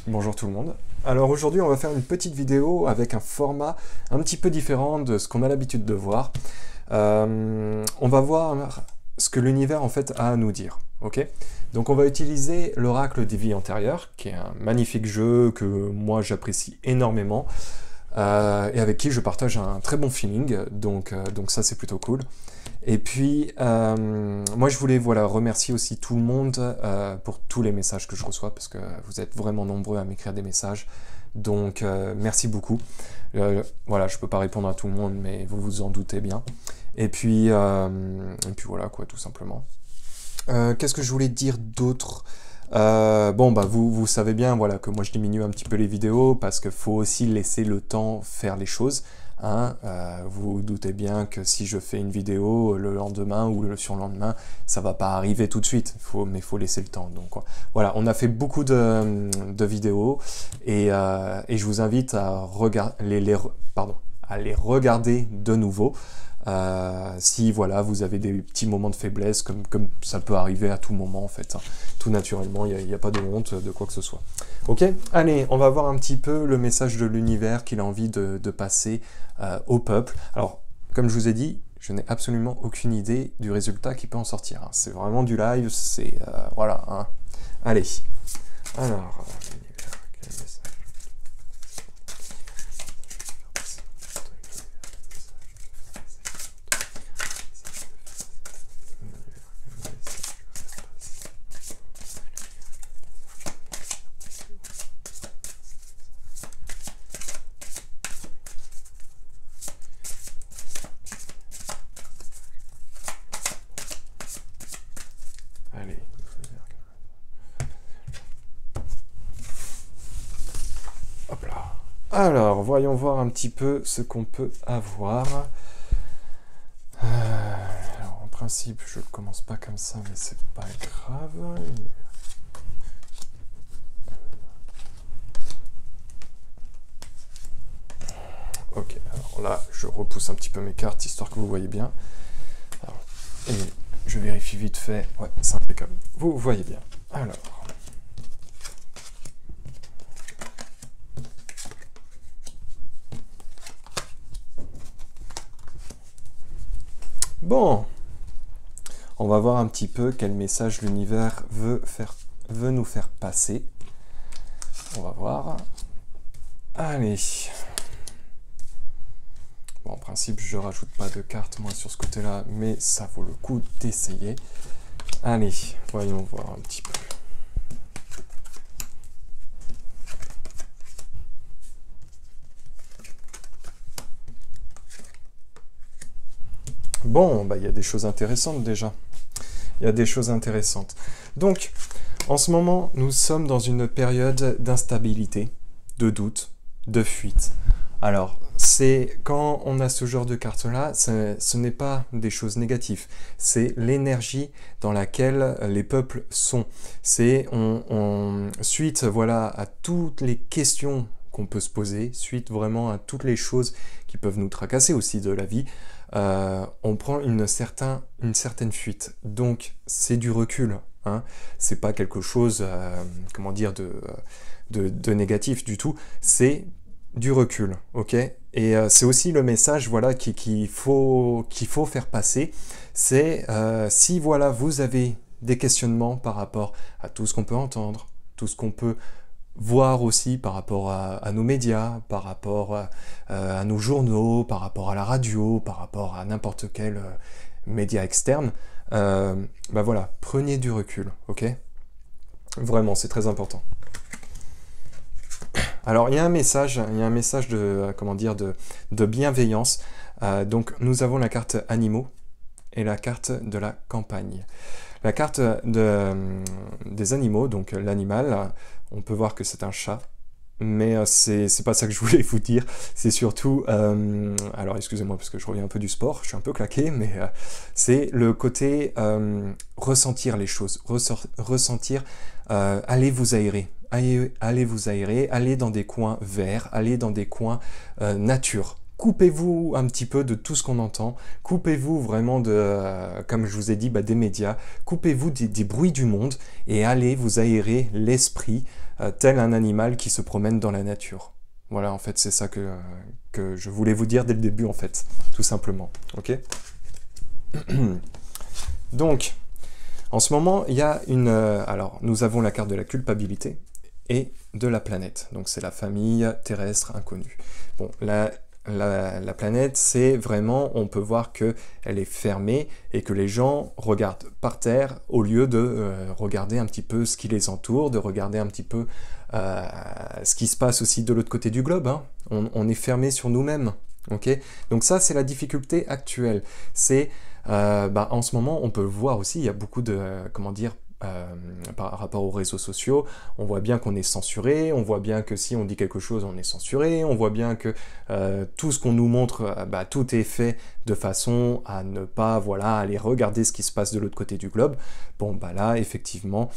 Bonjour tout le monde. Alors aujourd'hui on va faire une petite vidéo avec un format un petit peu différent de ce qu'on a l'habitude de voir. On va voir ce que l'univers en fait a à nous dire. Ok. Donc on va utiliser l'oracle des vies antérieures, qui est un magnifique jeu que moi j'apprécie énormément et avec qui je partage un très bon feeling. Donc ça c'est plutôt cool. Et puis, moi je voulais remercier aussi tout le monde pour tous les messages que je reçois, parce que vous êtes vraiment nombreux à m'écrire des messages, donc merci beaucoup. Voilà, je peux pas répondre à tout le monde, mais vous vous en doutez bien. Et puis voilà quoi, tout simplement. Qu'est-ce que je voulais dire d'autre? Bon bah vous savez bien voilà que moi je diminue un petit peu les vidéos parce qu'il faut aussi laisser le temps faire les choses. Hein, vous vous doutez bien que si je fais une vidéo le lendemain ou le surlendemain, ça va pas arriver tout de suite, mais il faut laisser le temps. Donc voilà, on a fait beaucoup de vidéos et je vous invite à à les regarder de nouveau. Si voilà, vous avez des petits moments de faiblesse, comme ça peut arriver à tout moment en fait, hein. Tout naturellement, il n'y a pas de honte de quoi que ce soit. Ok, allez, on va voir un petit peu le message de l'univers qu'il a envie de passer au peuple. Alors, comme je vous ai dit, je n'ai absolument aucune idée du résultat qui peut en sortir, hein. C'est vraiment du live, c'est... voilà, hein. Allez, alors... quel message? Allez. Hop là. Alors, voyons voir un petit peu ce qu'on peut avoir. Alors, en principe, je commence pas comme ça, mais c'est pas grave. Ok, alors là, je repousse un petit peu mes cartes, histoire que vous voyez bien. Alors, et je vérifie vite fait. Ouais, c'est impeccable. Vous voyez bien. Alors... Bon, on va voir un petit peu quel message l'univers veut nous faire passer. On va voir. Allez. Bon, en principe, je rajoute pas de cartes, moi, sur ce côté-là, mais ça vaut le coup d'essayer. Allez, voyons voir un petit peu. Bon, bah, il y a des choses intéressantes déjà. Il y a des choses intéressantes. Donc, en ce moment, nous sommes dans une période d'instabilité, de doute, de fuite. Alors, c'est quand on a ce genre de carte-là, ce n'est pas des choses négatives. C'est l'énergie dans laquelle les peuples sont. C'est suite voilà, à toutes les questions qu'on peut se poser, suite vraiment à toutes les choses qui peuvent nous tracasser aussi de la vie, on prend une certaine fuite. Donc, c'est du recul. Hein. C'est pas quelque chose, comment dire, de négatif du tout. C'est du recul, ok? Et c'est aussi le message, voilà, qu'il faut faire passer. C'est si voilà, vous avez des questionnements par rapport à tout ce qu'on peut entendre, tout ce qu'on peut voir aussi par rapport à nos médias, par rapport à nos journaux, par rapport à la radio, par rapport à n'importe quel média externe, bah voilà, prenez du recul, ok? Vraiment, c'est très important. Alors, il y a un message de, comment dire, de bienveillance. Donc, nous avons la carte animaux et la carte de la campagne. La carte des animaux, donc l'animal, on peut voir que c'est un chat, mais c'est pas ça que je voulais vous dire. C'est surtout, alors excusez-moi parce que je reviens un peu du sport, je suis un peu claqué, mais c'est le côté ressentir les choses, ressentir, allez vous aérer. Allez vous aérer, allez dans des coins verts, allez dans des coins nature, coupez-vous un petit peu de tout ce qu'on entend, coupez-vous vraiment de, comme je vous ai dit, des médias, coupez-vous des bruits du monde et allez vous aérer l'esprit tel un animal qui se promène dans la nature. Voilà, en fait, c'est ça que je voulais vous dire dès le début, en fait, tout simplement. Ok. Donc, en ce moment, il y a une... alors, nous avons la carte de la culpabilité et de la planète. Donc, c'est la famille terrestre inconnue. Bon, la planète, c'est vraiment, on peut voir qu'elle est fermée et que les gens regardent par terre au lieu de regarder un petit peu ce qui les entoure, de regarder un petit peu ce qui se passe aussi de l'autre côté du globe. Hein. On est fermé sur nous-mêmes. Okay, donc ça, c'est la difficulté actuelle. C'est, en ce moment, on peut le voir aussi, il y a beaucoup de, comment dire, par rapport aux réseaux sociaux, on voit bien qu'on est censuré, on voit bien que si on dit quelque chose, on est censuré, on voit bien que tout ce qu'on nous montre, tout est fait de façon à ne pas, voilà, aller regarder ce qui se passe de l'autre côté du globe. Bon, là, effectivement,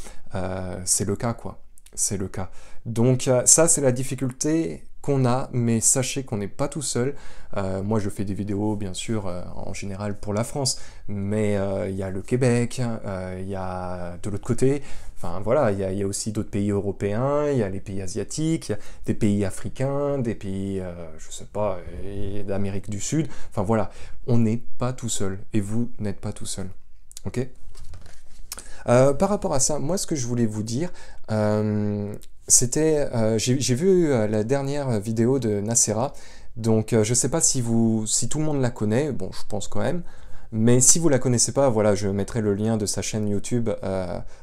c'est le cas, quoi. C'est le cas. Donc ça, c'est la difficulté qu'on a, mais sachez qu'on n'est pas tout seul. Moi, je fais des vidéos, bien sûr, en général pour la France, mais il y a le Québec, il y a de l'autre côté, enfin voilà, il y a aussi d'autres pays européens, il y a les pays asiatiques, il y a des pays africains, des pays, je sais pas, d'Amérique du Sud, enfin voilà, on n'est pas tout seul, et vous n'êtes pas tout seul, ok ? Par rapport à ça, moi ce que je voulais vous dire, c'était, j'ai vu la dernière vidéo de Nacera, donc je ne sais pas si tout le monde la connaît, bon je pense quand même, mais si vous la connaissez pas, voilà, je mettrai le lien de sa chaîne YouTube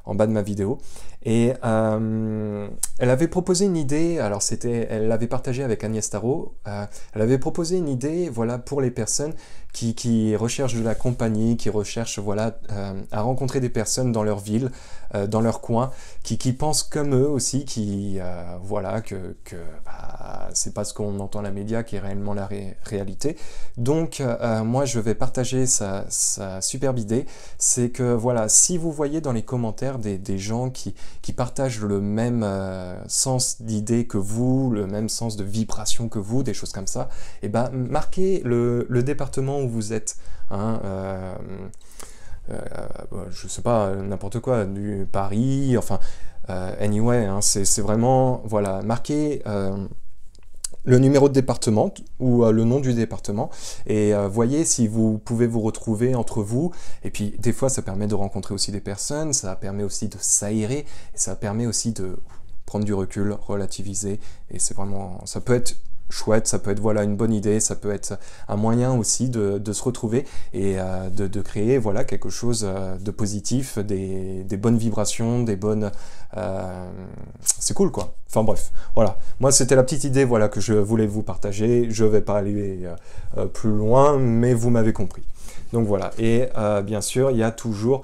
en bas de ma vidéo. Et elle avait proposé une idée, alors elle l'avait partagée avec Agnès Tarot, elle avait proposé une idée, voilà, pour les personnes qui recherchent de la compagnie, qui recherchent, voilà, à rencontrer des personnes dans leur ville, dans leur coin, qui pensent comme eux aussi, voilà, que c'est pas ce qu'on entend à la média qui est réellement la réalité. Donc, moi, je vais partager sa superbe idée, c'est que, voilà, si vous voyez dans les commentaires des gens qui partagent le même sens d'idée que vous, le même sens de vibration que vous, des choses comme ça, et marquez le département où vous êtes, hein, je sais pas, n'importe quoi, du Paris, enfin, anyway, hein, c'est vraiment, voilà, marquez le numéro de département ou le nom du département et voyez si vous pouvez vous retrouver entre vous, et puis des fois ça permet de rencontrer aussi des personnes, ça permet aussi de s'aérer et ça permet aussi de prendre du recul, relativiser, et c'est vraiment, ça peut être chouette, ça peut être, voilà, une bonne idée, ça peut être un moyen aussi de se retrouver et de créer, voilà, quelque chose de positif, des bonnes vibrations, des bonnes... c'est cool, quoi. Enfin bref, voilà. Moi, c'était la petite idée, voilà, que je voulais vous partager. Je vais pas aller plus loin, mais vous m'avez compris. Donc voilà. Et bien sûr, il y a toujours...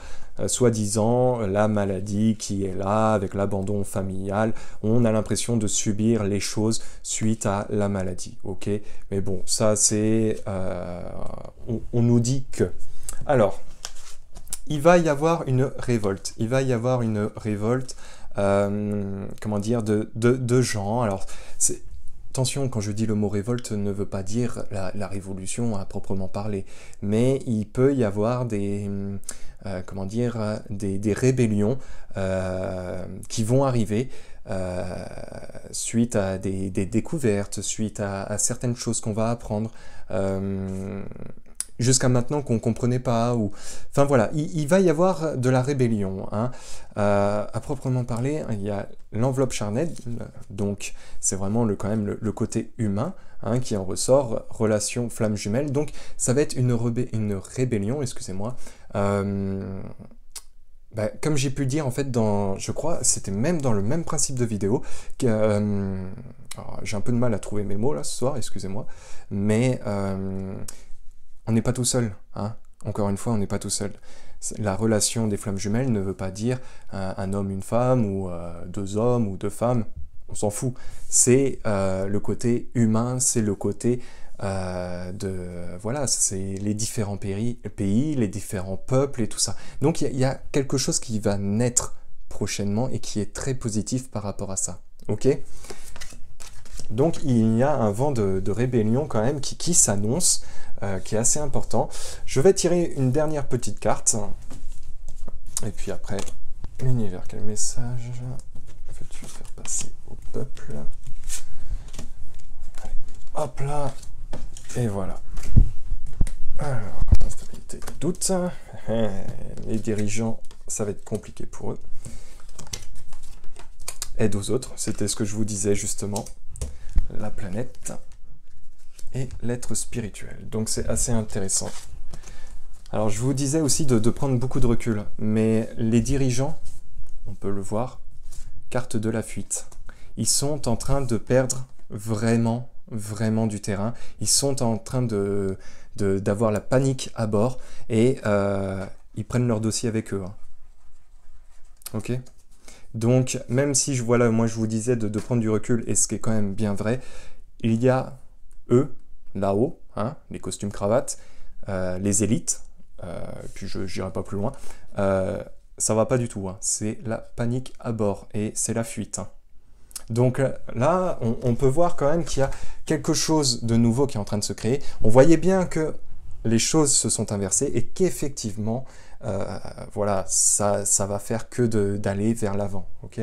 soi-disant la maladie qui est là, avec l'abandon familial, on a l'impression de subir les choses suite à la maladie, ok? Mais bon, ça c'est... on nous dit que... Alors, il va y avoir une révolte, comment dire, de gens, alors... Attention, quand je dis le mot révolte, ne veut pas dire la révolution à proprement parler, mais il peut y avoir des, comment dire, des rébellions qui vont arriver suite à des découvertes, suite à certaines choses qu'on va apprendre, jusqu'à maintenant qu'on ne comprenait pas, ou... Enfin voilà, il va y avoir de la rébellion, hein. À proprement parler, il y a l'enveloppe charnelle, donc c'est vraiment quand même le côté humain, hein, qui en ressort, relation flamme jumelle, donc ça va être une rébellion, excusez-moi, comme j'ai pu dire en fait je crois, c'était même dans le même principe de vidéo, que, j'ai un peu de mal à trouver mes mots là ce soir, excusez-moi, mais on n'est pas tout seul, hein. Encore une fois, on n'est pas tout seul. La relation des flammes jumelles ne veut pas dire un homme, une femme, ou deux hommes ou deux femmes, on s'en fout. C'est le côté humain, c'est le côté voilà, c'est les différents pays, les différents peuples et tout ça. Donc il y a quelque chose qui va naître prochainement et qui est très positif par rapport à ça, ok ? Donc il y a un vent de rébellion quand même qui s'annonce, qui est assez important. Je vais tirer une dernière petite carte. Et puis après, l'univers, quel message veux-tu faire passer au peuple? Allez, hop là, et voilà. Alors, instabilité, doute. Les dirigeants, ça va être compliqué pour eux. Aide aux autres, c'était ce que je vous disais justement. La planète et l'être spirituel. Donc c'est assez intéressant. Alors je vous disais aussi de prendre beaucoup de recul, mais les dirigeants, on peut le voir, carte de la fuite. Ils sont en train de perdre vraiment du terrain. Ils sont en train d'avoir la panique à bord et ils prennent leur dossier avec eux. Hein. Ok ? Donc, même si voilà, moi je vous disais de prendre du recul, et ce qui est quand même bien vrai, il y a eux, là-haut, hein, les costumes cravates, les élites, puis je n'irai pas plus loin, ça va pas du tout, hein, c'est la panique à bord, et c'est la fuite. Hein. Donc là, on peut voir quand même qu'il y a quelque chose de nouveau qui est en train de se créer. On voyait bien que les choses se sont inversées, et qu'effectivement, voilà, ça va faire que d'aller vers l'avant, ok?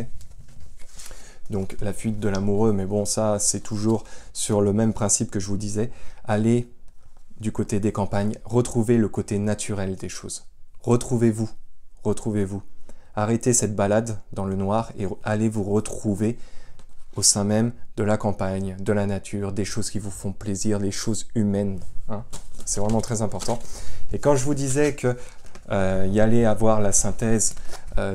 Donc la fuite de l'amoureux, mais bon, ça c'est toujours sur le même principe que je vous disais, aller du côté des campagnes, retrouver le côté naturel des choses. Retrouvez-vous, retrouvez-vous. Arrêtez cette balade dans le noir et allez vous retrouver au sein même de la campagne, de la nature, des choses qui vous font plaisir, les choses humaines. Hein? C'est vraiment très important. Et quand je vous disais que y allait avoir la synthèse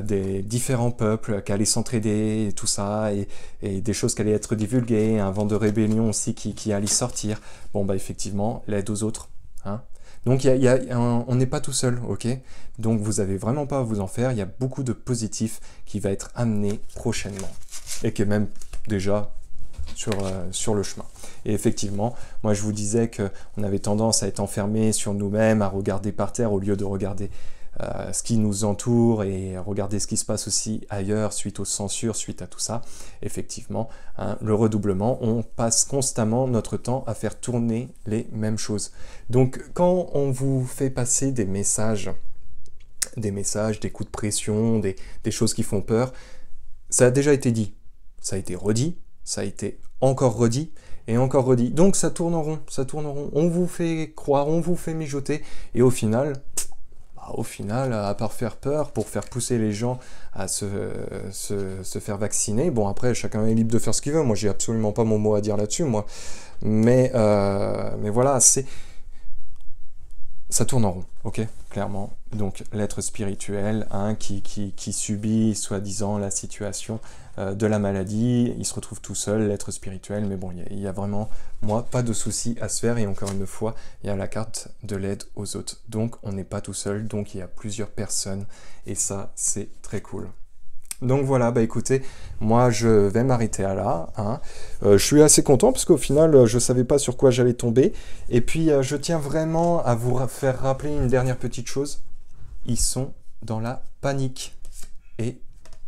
des différents peuples, qui allaient s'entraider et tout ça, et des choses qui allaient être divulguées, un vent de rébellion aussi qui allait sortir. Bon, bah effectivement, l'aide aux autres. Hein. Donc, on n'est pas tout seul, ok? Donc, vous n'avez vraiment pas à vous en faire. Il y a beaucoup de positifs qui va être amené prochainement, et qui est même déjà sur le chemin. Et effectivement, moi je vous disais qu'on avait tendance à être enfermé sur nous-mêmes, à regarder par terre au lieu de regarder ce qui nous entoure et regarder ce qui se passe aussi ailleurs suite aux censures, suite à tout ça. Effectivement, hein, le redoublement, on passe constamment notre temps à faire tourner les mêmes choses. Donc quand on vous fait passer des messages, des coups de pression, des choses qui font peur, ça a déjà été dit, ça a été redit, ça a été encore redit et encore redit. Donc ça tourne en rond, ça tourne en rond. On vous fait croire, on vous fait mijoter et au final, à part faire peur pour faire pousser les gens à se faire vacciner, bon après chacun est libre de faire ce qu'il veut, moi j'ai absolument pas mon mot à dire là-dessus, moi. Mais voilà, ça tourne en rond, ok, clairement. Donc l'être spirituel, hein, qui subit soi-disant la situation de la maladie, il se retrouve tout seul, l'être spirituel, mais bon, il y a vraiment, moi, pas de souci à se faire, et encore une fois, il y a la carte de l'aide aux autres. Donc on n'est pas tout seul, donc il y a plusieurs personnes, et ça, c'est très cool. Donc voilà, bah écoutez, moi je vais m'arrêter à là. Hein. Je suis assez content parce qu'au final, je ne savais pas sur quoi j'allais tomber. Et puis, je tiens vraiment à vous faire rappeler une dernière petite chose. Ils sont dans la panique. Et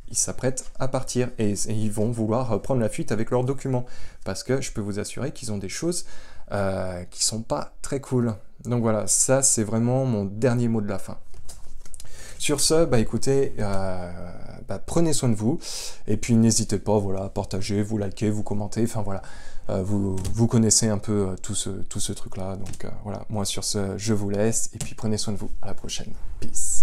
ils s'apprêtent à partir. Et ils vont vouloir prendre la fuite avec leurs documents. Parce que je peux vous assurer qu'ils ont des choses qui ne sont pas très cool. Donc voilà, ça c'est vraiment mon dernier mot de la fin. Sur ce, bah écoutez, prenez soin de vous, et puis n'hésitez pas, voilà, à partager, vous liker, vous commenter, enfin voilà, vous connaissez un peu tout ce truc-là, donc voilà, moi sur ce, je vous laisse, et puis prenez soin de vous, à la prochaine, peace.